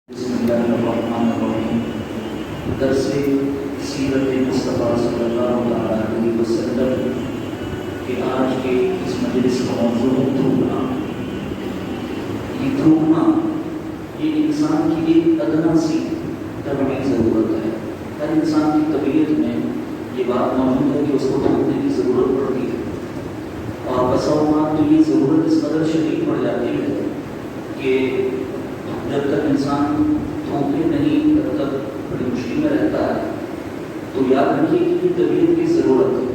بسم اللہ الرحمن الرحیم. درس سیرت مصطفیٰ صلی اللہ علیہ وسلم کے آج کے اس مجلس کا موضوع ہے تھوکنا. یہ تھوکنا یہ انسان کی ایک ادنا سی طبعی ضرورت ہے. ہر انسان کی طبیعت میں یہ بات موجود ہے کہ اس کو تھوکنے کی ضرورت پڑتی ہے، اور بسا اوقات تو یہ ضرورت اس قدر شدید پڑ جاتی ہے کہ جب تک انسان تھوکے نہیں تب تک بڑی مشکل میں رہتا ہے. تو یاد رکھیے کہ یہ طبیعت کی ضرورت ہے.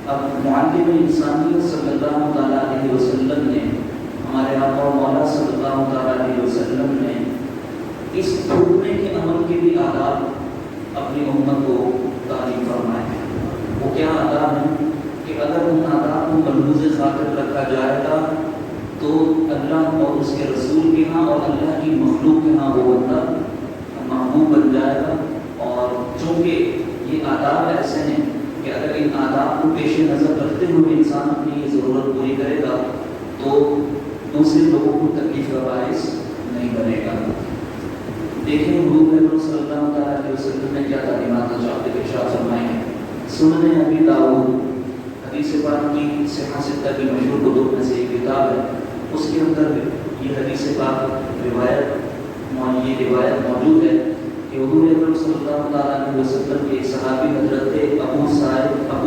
اب معلم انسانیت صلی اللہ تعالیٰ علیہ وسلم نے، ہمارے آقا و مولا صلی اللہ تعالیٰ علیہ وسلم نے اس تھوکنے کے عمل کے بھی آداب اپنی امت کو تعلیم فرمائے ہیں. وہ کیا آداب ہیں کہ اگر ان آداب کو ملحوظ خاطر رکھا جائے گا تو اللہ اور اس کے رسول کے ہاں اور اللہ کی مخلوق کے ہاں وہ بندہ محبوب بن جائے گا. اور چونکہ یہ آداب ایسے ہیں کہ اگر ان آداب کو پیش نظر رکھتے ہوئے انسان اپنی یہ ضرورت پوری کرے گا تو دوسرے لوگوں کو تکلیف کا باعث نہیں بنے گا. دیکھیں حضور اکرم صلی اللہ تعالیٰ علیہ وسلم نے کیا تعلیمات ارشاد فرمائے ہیں. سنن ابی داؤد حدیث پاک کی صحیح ستہ کی مشہور کتب میں سے ایک کتاب ہے. اس کے اندر یہ حدیث پاک یہ روایت موجود ہے کہ حضور اکرم صلی اللہ تعالیٰ علیہ وسلم کے ایک صحابی حضرت ابو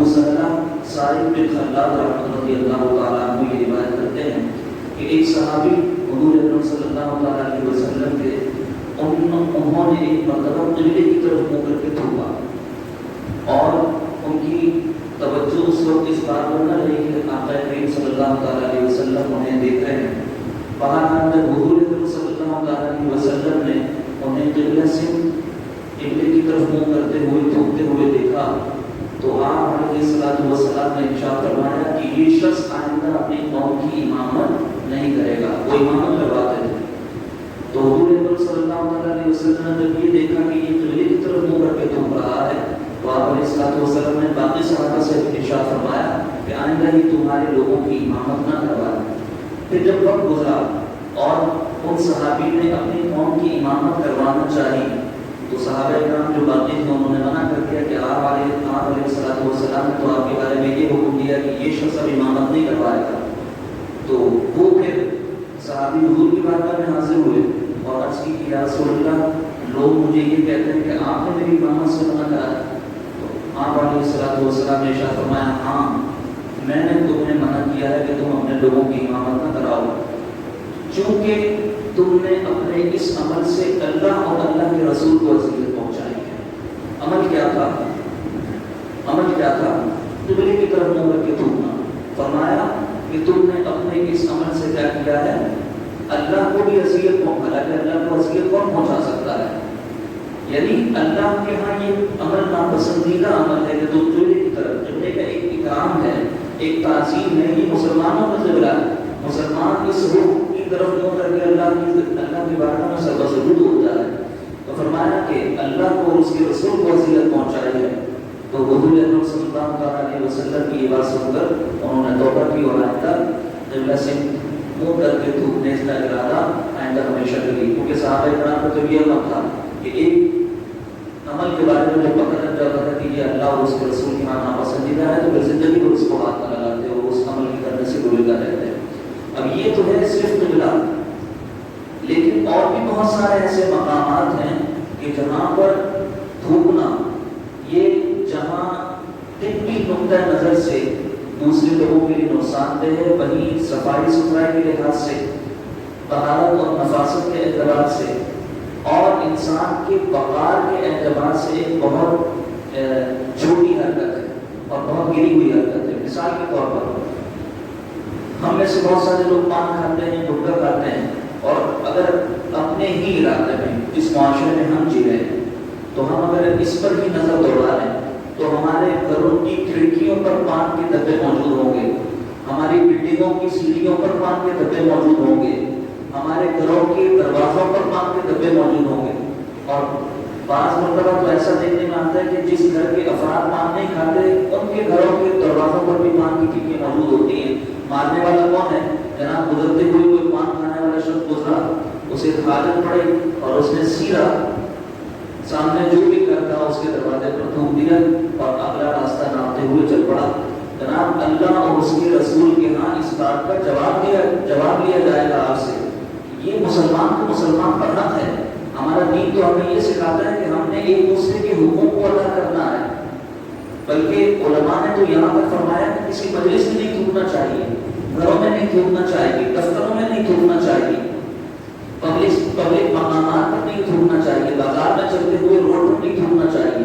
سہلہ صائب بن خلاد رضی اللہ تعالیٰ عنہ یہ روایت کرتے ہیں کہ ایک صحابی حضور اکرم صلی اللہ تعالیٰ علیہ وسلم کے انہوں نے ایک مرتبہ قبلے کی طرف منہ کر کے تھوکا، اور ان کی توجہ اس وقت اس بات پر نہ رہی کہ آقا کریم صلی اللہ تعالیٰ علیہ وسلم انہیں دیکھ رہے ہیں. بہرحال جب حضور اکرم صلی اللہ تعالیٰ علیہ وسلم نے انہیں قبلے کی طرف منہ کرتے ہوئے تھوکتے ہوئے دیکھا تو آپ علیہ الصلوۃ والسلام نے ارشاد فرمایا کہ یہ شخص آئندہ اپنی قوم کی امامت نہیں کرے گا. وہ امامت کرواتے تھے. تو حضور اکرم صلی اللہ تعالیٰ علیہ وسلم نے جب یہ دیکھا کہ یہ قبلے کی طرف منہ کر کے تھوک رہا ہے تو آپ علیہ الصلوۃ والسلام نے باقی صحابہ سے ارشاد فرمایا کہ آئندہ ہی تمہارے لوگوں کی امامت نہ کروائے. پھر جب وقت گزرا اور ان صحابی نے اپنی قوم کی امامت کروانا چاہی تو صحابہ کرام جو باقی تھے انہوں نے منع کر دیا کہ آپ علیہ الصلوۃ والسلام نے تو آپ کے بارے میں یہ حکم دیا کہ یہ شخص اب امامت نہیں کروائے گا. تو وہ پھر صحابی حضور کی بارگاہ میں حاضر ہوئے اور عرض کی کہ یا رسول اللہ، لوگ مجھے یہ کہتے ہیں کہ آپ نے میری امامت سے منع کرا. تو آپ علیہ الصلوۃ والسلام نے ارشاد فرمایا ہاں، میں نے تمہیں منع کیا ہے کہ تم اپنے لوگوں کی امامت نہ کراؤ، چونکہ تم نے اپنے اس عمل سے اللہ اور اللہ کے رسول کو اذیت پہنچائی ہے. عمل کیا تھا؟ قبلے کی طرف منہ کر کے تھوکنا. فرمایا کہ تم نے اپنے اس عمل سے کیا کیا ہے؟ اللہ کو بھی اذیت پہنچا. کہ اللہ کو اذیت کون پہنچا سکتا ہے؟ یعنی اللہ کے ہاں یہ عمل ناپسندیدہ عمل ہے کہ تم قبلے کی طرف. قبلے کا ایک اکرام ہے، ایک تعظیم ہے. یہ مسلمانوں کا قبلہ ہے. مسلمان اس رخ کی طرف منہ کر کے اللہ کی بارگاہ میں سربسجود ہوتا ہے. تو فرمایا کہ اللہ کو اور اس کے رسول کو اذیت پہنچائی ہے. تو حضور اکرم صلی اللہ تعالیٰ علیہ وسلم کی یہ بات سن کر انہوں نے توبہ کی اور آئندہ قبلہ سے منہ کر کے تھوکنے کا ارادہ آئندہ ہمیشہ کری. کیونکہ صحابہ کرام کا تو یہ عمل تھا کہ ایک عمل کے بارے میں جو پکڑ رکھ جاتا تھا کہ یہ اللہ اور اس کے رسول کے ہاں ناپسندیدہ ہے تو پھر زندگی کو اس کو ہاتھ نہ لگاتے اور اس عمل کی کرنے سے گریزاں رہتے. اب یہ تو ہے صرف قبلہ، لیکن اور بھی بہت سارے ایسے مقامات ہیں کہ جہاں پر تھوکنا یہ جہاں طبی نقطہ نظر سے دوسرے لوگوں کے لیے نقصان دہ ہے، وہیں صفائی ستھرائی کے لحاظ سے، طہارت اور نفاست کے اعتبار سے اور انسان کے وقار کے اعتبار سے ایک بہت چھوٹی حرکت ہے اور بہت گری ہوئی حرکت ہے. مثال کے طور پر ہم میں سے بہت سارے لوگ پان کھاتے ہیں، گٹکا کھاتے ہیں، اور اگر اپنے ہی علاقے میں جس معاشرے میں ہم جی رہے ہیں تو ہم اگر اس پر ہی نظر دوڑا لیں تو ہمارے گھروں کی کھڑکیوں پر پان کے ڈبے موجود ہوں گے، ہماری بلڈنگوں کی سیڑھیوں پر پان کے ڈبے موجود ہوں گے، ہمارے گھروں کے دروازوں پر پان کے ڈبے موجود ہوں گے. اور بعض مرتبہ تو ایسا دیکھنے میں آتا ہے کہ جس گھر کے افراد پان نہیں کھاتے ان کے گھروں کے دروازوں پر بھی پان کی ٹکیاں موجود ہوتی ہیں. مارنے والا کون ہے؟ جناب گزرتے ہوئے کوئی پان کھانے والا شخص گزرا، اسے حاجت پڑی اور سیدھا سامنے جو بھی گھر تھا اس کے دروازے پر تھوک دیا اور اگلا راستہ ناپتے ہوئے چل پڑا۔ جناب اللہ اور اس کے رسول کے ہاں اس بات کا جواب لیا جائے گا آپ سے، یہ مسلمان کو مسلمان پر حق ہے۔ ہمارا دین تو ہمیں یہ سکھاتا ہے کہ ہم نے ایک دوسرے کے حقوق کو ادا کرنا ہے، بلکہ علماء نے تو یہاں تک فرمایا کہ کسی مجلس میں نہیں تھوکنا چاہیے، گھروں میں نہیں تھوکنا چاہیے، دفتروں میں نہیں تھوکنا چاہیے، پبلک مقامات پر نہیں تھوکنا چاہیے، بازار میں چلتے ہوئے روڈ پر نہیں تھوکنا چاہیے۔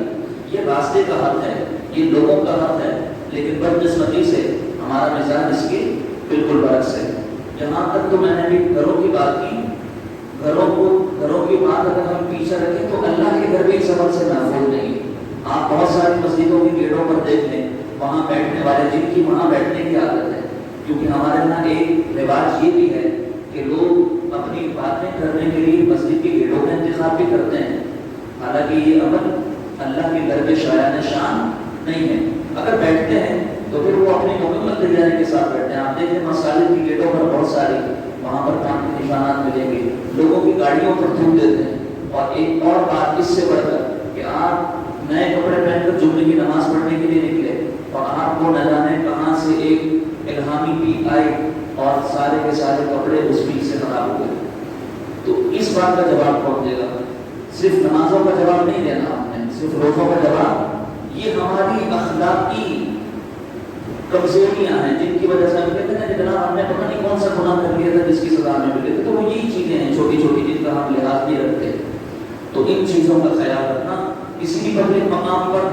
یہ راستے کا حق ہے، یہ لوگوں کا حق ہے، لیکن بدقسمتی سے ہمارا مزاج اس کے بالکل برعکس ہے۔ یہاں تک تو میں نے بھی گھروں کی بات کی، گھروں کی بات اگر ہم پیچھے رکھیں تو اللہ کے گھر بھی اس عمل سے محفوظ نہیں۔ آپ بہت ساری مسجدوں کی گیٹوں پر دیکھ لیں، وہاں بیٹھنے والے جن کی وہاں بیٹھنے کی عادت ہے، کیونکہ ہمارے یہاں ایک رواج یہ بھی ہے کہ لوگ اپنی باتیں کرنے کے لیے مسجد کے گیٹوں کا انتخاب بھی کرتے ہیں، حالانکہ یہ عمل اللہ کے گھر کے شایان شان نہیں ہے۔ اگر بیٹھتے ہیں تو پھر وہ اپنی مکمل تیاری کے ساتھ بیٹھتے ہیں۔ آپ دیکھیں مساجد کی گیٹوں پر بہت ساری وہاں پر کام کے نشانات ملیں گے، لوگوں کی گاڑیوں پر تھوک دیتے ہیں۔ اور ایک اور بات اس سے بڑھ کر کہ آپ نئے کپڑے پہن کر جمعے کی نماز پڑھنے کے لیے نکلے اور آپ کو نہ جانے کہاں سے ایک الہامی پیک آئی اور سارے کے سارے کپڑے اس پیک سے خراب ہو گئے، تو اس بات کا جواب کون دے گا؟ صرف نمازوں کا جواب نہیں دینا آپ نے، صرف روزوں کا جواب۔ یہ ہماری اخلاقی کمزوریاں ہیں جن کی وجہ سے ہم کہتے ہیں کہ جناب ہم نے پتہ نہیں کون سا گناہ کر لیا تھا جس کی سزا ہمیں ملے، تو وہ یہی چیزیں ہیں چھوٹی چھوٹی جن کا ہم لحاظ نہیں رکھتے۔ تو ان چیزوں کا خیال رکھنا، کسی بھی پبلک مقام پر،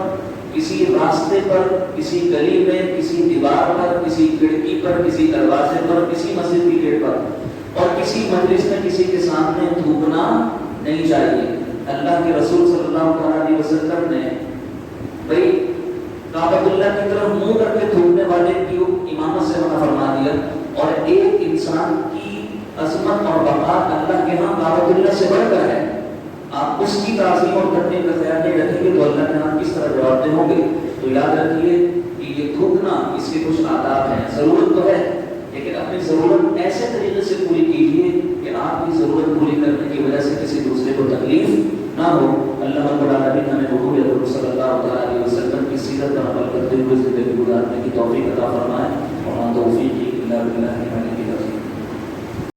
کسی راستے پر، کسی گلی میں، کسی دیوار پر، کسی کھڑکی پر، کسی دروازے پر، کسی مسجد کی گیٹ پر اور کسی مجلس میں کسی کے سامنے تھوکنا نہیں چاہیے۔ اللہ کے رسول صلی اللہ علیہ وسلم نے بھائی کعبۃ اللہ کی طرف منہ کر کے تھوکنے والے کی امامت سے منع فرما دیا، اور ایک انسان کی عظمت اور وقار اللہ کے ہاں کعبۃ اللہ سے بڑھ کر ہے، آپ اس کی تعظیم اور تقدیم کا خیال نہیں رکھیں گے تو اللہ کے ہاں کس طرح جواب دیں ہوں گے۔ تو یاد رکھیے کہ یہ تھوکنا اس کے کچھ آداب ہیں، ضرورت تو ہے لیکن اپنی ضرورت ایسے طریقے سے پوری کیجیے کہ آپ کی ضرورت پوری کرنے کی وجہ سے کسی دوسرے کو تکلیف نہ ہو۔ اللہ رب العالمین ہمیں حضور صلی اللہ علیہ وسلم کی سیرت پر عمل کرتے ہوئے زندگی گزارنے کی توفیق عطا فرمائے۔